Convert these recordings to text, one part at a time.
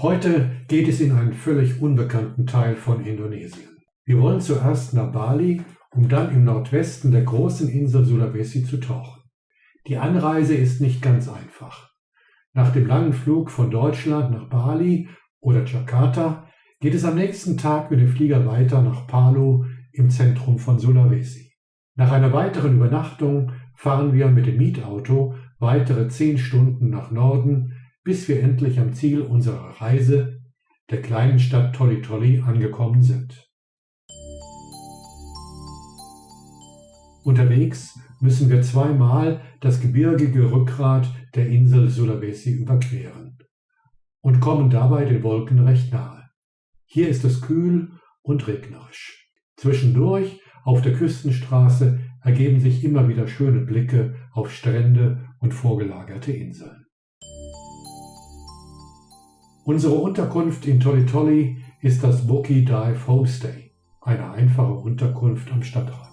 Heute geht es in einen völlig unbekannten Teil von Indonesien. Wir wollen zuerst nach Bali, um dann im Nordwesten der großen Insel Sulawesi zu tauchen. Die Anreise ist nicht ganz einfach. Nach dem langen Flug von Deutschland nach Bali oder Jakarta geht es am nächsten Tag mit dem Flieger weiter nach Palu im Zentrum von Sulawesi. Nach einer weiteren Übernachtung fahren wir mit dem Mietauto weitere 10 Stunden nach Norden, bis wir endlich am Ziel unserer Reise, der kleinen Stadt Toli Toli, angekommen sind. Unterwegs müssen wir zweimal das gebirgige Rückgrat der Insel Sulawesi überqueren und kommen dabei den Wolken recht nahe. Hier ist es kühl und regnerisch. Zwischendurch auf der Küstenstraße ergeben sich immer wieder schöne Blicke auf Strände und vorgelagerte Inseln. Unsere Unterkunft in Toli Toli ist das Bukit Dive Homestay, eine einfache Unterkunft am Stadtrand.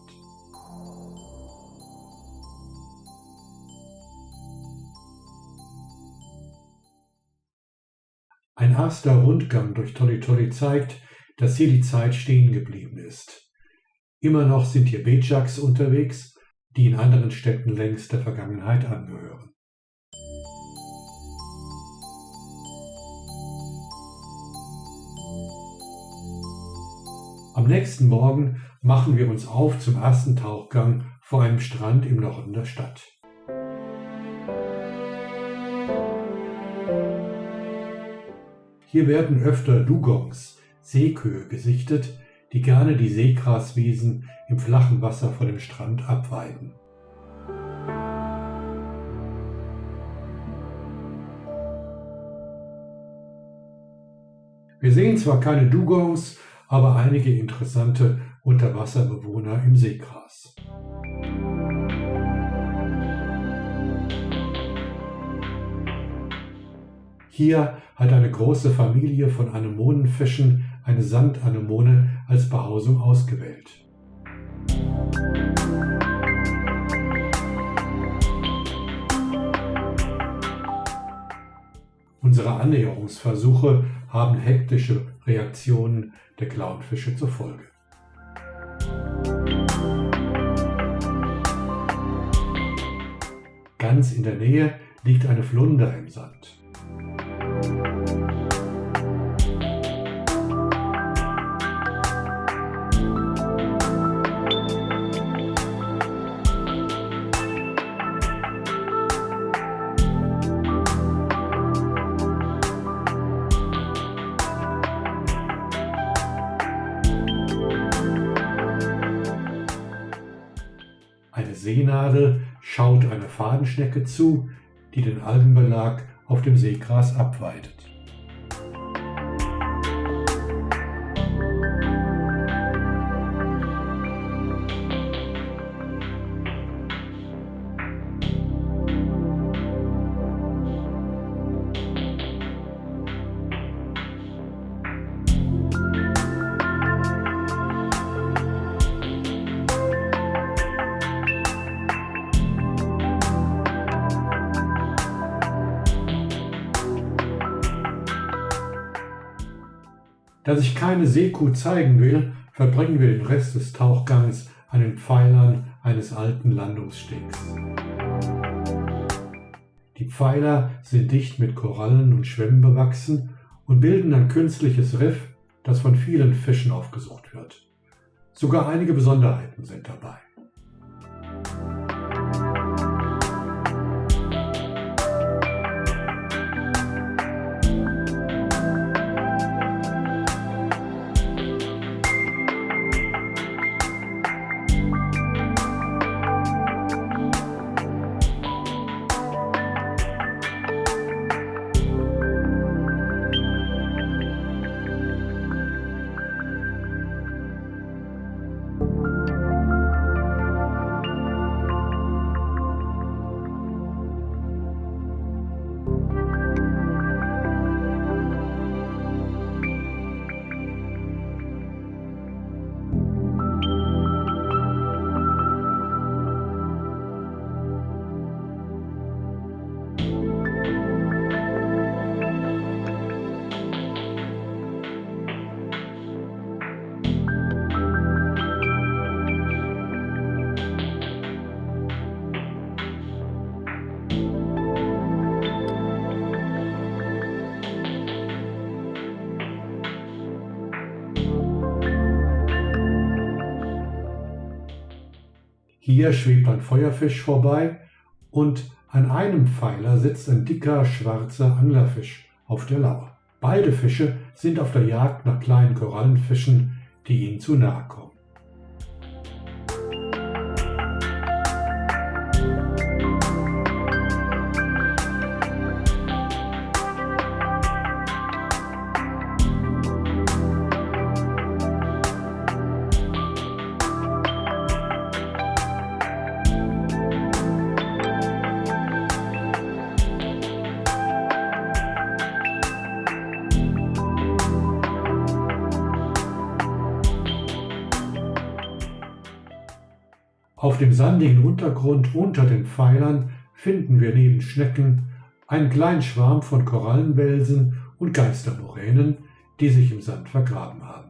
Ein erster Rundgang durch Toli Toli zeigt, dass hier die Zeit stehen geblieben ist. Immer noch sind hier Bedjaks unterwegs, die in anderen Städten längst der Vergangenheit angehören. Am nächsten Morgen machen wir uns auf zum ersten Tauchgang vor einem Strand im Norden der Stadt. Hier werden öfter Dugongs, Seekühe, gesichtet, die gerne die Seegraswiesen im flachen Wasser vor dem Strand abweiden. Wir sehen zwar keine Dugongs, aber einige interessante Unterwasserbewohner im Seegras. Hier hat eine große Familie von Anemonenfischen eine Sandanemone als Behausung ausgewählt. Unsere Annäherungsversuche haben hektische Reaktionen der Clownfische zur Folge. Ganz in der Nähe liegt eine Flunder im Sand. Eine Seenadel schaut einer Fadenschnecke zu, die den Algenbelag auf dem Seegras abweidet. Da sich keine Seekuh zeigen will, verbringen wir den Rest des Tauchgangs an den Pfeilern eines alten Landungsstegs. Die Pfeiler sind dicht mit Korallen und Schwämmen bewachsen und bilden ein künstliches Riff, das von vielen Fischen aufgesucht wird. Sogar einige Besonderheiten sind dabei. Hier schwebt ein Feuerfisch vorbei und an einem Pfeiler sitzt ein dicker, schwarzer Anglerfisch auf der Lauer. Beide Fische sind auf der Jagd nach kleinen Korallenfischen, die ihnen zu nahe kommen. Auf dem sandigen Untergrund unter den Pfeilern finden wir neben Schnecken einen kleinen Schwarm von Korallenwelsen und Geistermoränen, die sich im Sand vergraben haben.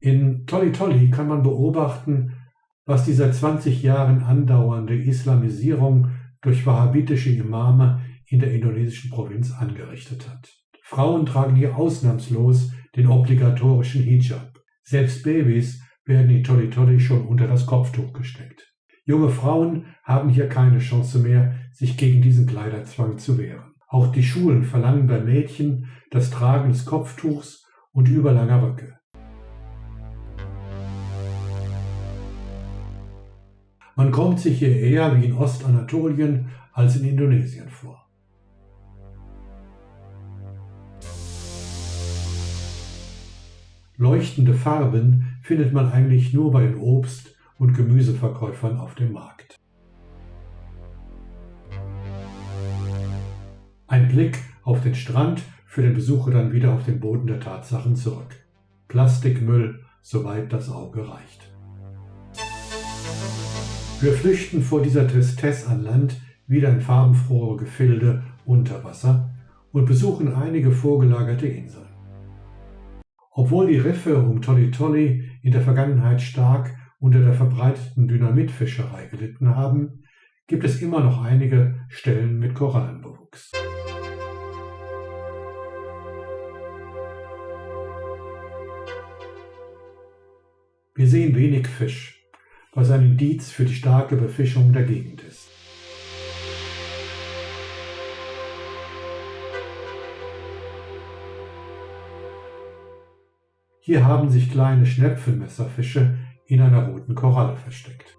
In Tolly Tolly kann man beobachten, was die seit 20 Jahren andauernde Islamisierung durch wahhabitische Imame in der indonesischen Provinz angerichtet hat. Frauen tragen hier ausnahmslos den obligatorischen Hijab. Selbst Babys werden in Tolly Tolly schon unter das Kopftuch gesteckt. Junge Frauen haben hier keine Chance mehr, sich gegen diesen Kleiderzwang zu wehren. Auch die Schulen verlangen bei Mädchen das Tragen des Kopftuchs und überlanger Röcke. Man kommt sich hier eher wie in Ostanatolien als in Indonesien vor. Leuchtende Farben findet man eigentlich nur bei den Obst- und Gemüseverkäufern auf dem Markt. Ein Blick auf den Strand führt den Besucher dann wieder auf den Boden der Tatsachen zurück. Plastikmüll, soweit das Auge reicht. Wir flüchten vor dieser Tristesse an Land wieder in farbenfrohe Gefilde unter Wasser und besuchen einige vorgelagerte Inseln. Obwohl die Riffe um Tolly Tolly in der Vergangenheit stark unter der verbreiteten Dynamitfischerei gelitten haben, gibt es immer noch einige Stellen mit Korallenbewuchs. Wir sehen wenig Fisch, was ein Indiz für die starke Befischung der Gegend ist. Hier haben sich kleine Schnepfenmesserfische in einer roten Koralle versteckt.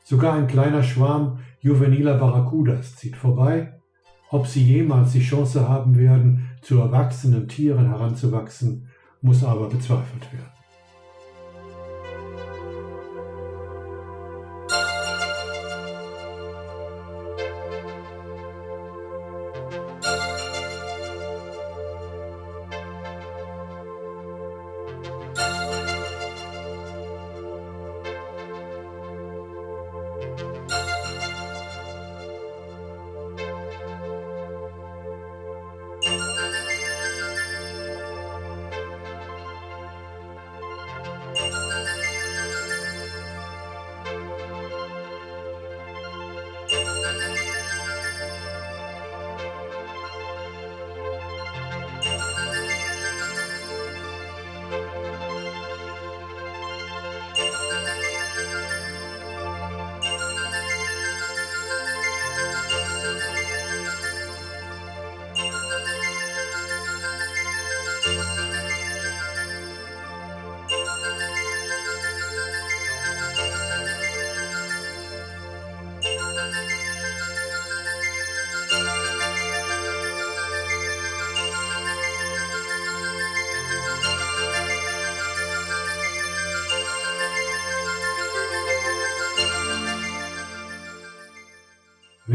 Sogar ein kleiner Schwarm juveniler Barracudas zieht vorbei. Ob sie jemals die Chance haben werden, zu erwachsenen Tieren heranzuwachsen, muss aber bezweifelt werden.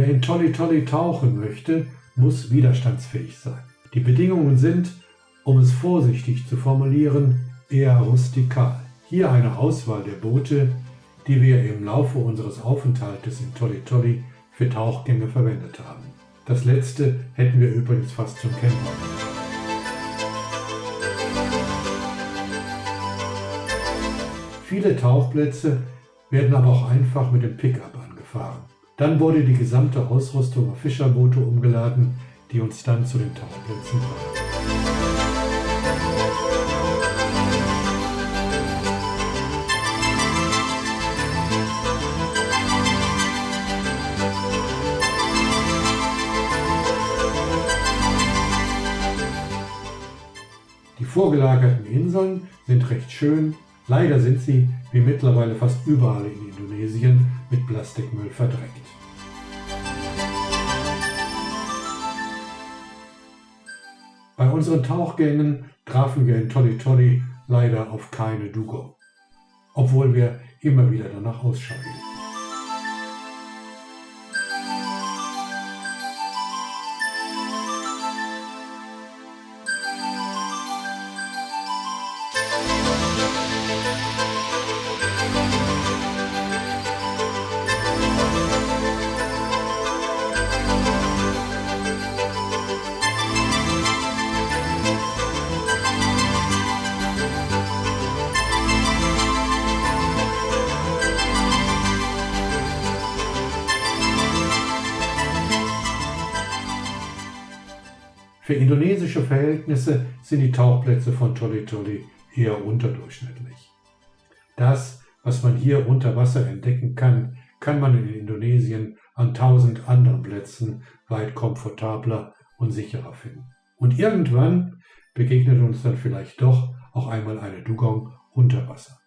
Wer in Tolly Tolly tauchen möchte, muss widerstandsfähig sein. Die Bedingungen sind, um es vorsichtig zu formulieren, eher rustikal. Hier eine Auswahl der Boote, die wir im Laufe unseres Aufenthaltes in Tolly Tolly für Tauchgänge verwendet haben. Das letzte hätten wir übrigens fast zum Campen gemacht. Viele Tauchplätze werden aber auch einfach mit dem Pickup angefahren. Dann wurde die gesamte Ausrüstung auf Fischerboote umgeladen, die uns dann zu den Tauchplätzen brachten. Die vorgelagerten Inseln sind recht schön. Leider sind sie, wie mittlerweile fast überall in Indonesien, mit Plastikmüll verdreckt. Bei unseren Tauchgängen trafen wir in Tolly Tolly leider auf keine Dugong, obwohl wir immer wieder danach Ausschau hielten. Für indonesische Verhältnisse sind die Tauchplätze von Tolly Tolly eher unterdurchschnittlich. Das, was man hier unter Wasser entdecken kann, kann man in Indonesien an 1000 anderen Plätzen weit komfortabler und sicherer finden. Und irgendwann begegnet uns dann vielleicht doch auch einmal eine Dugong unter Wasser.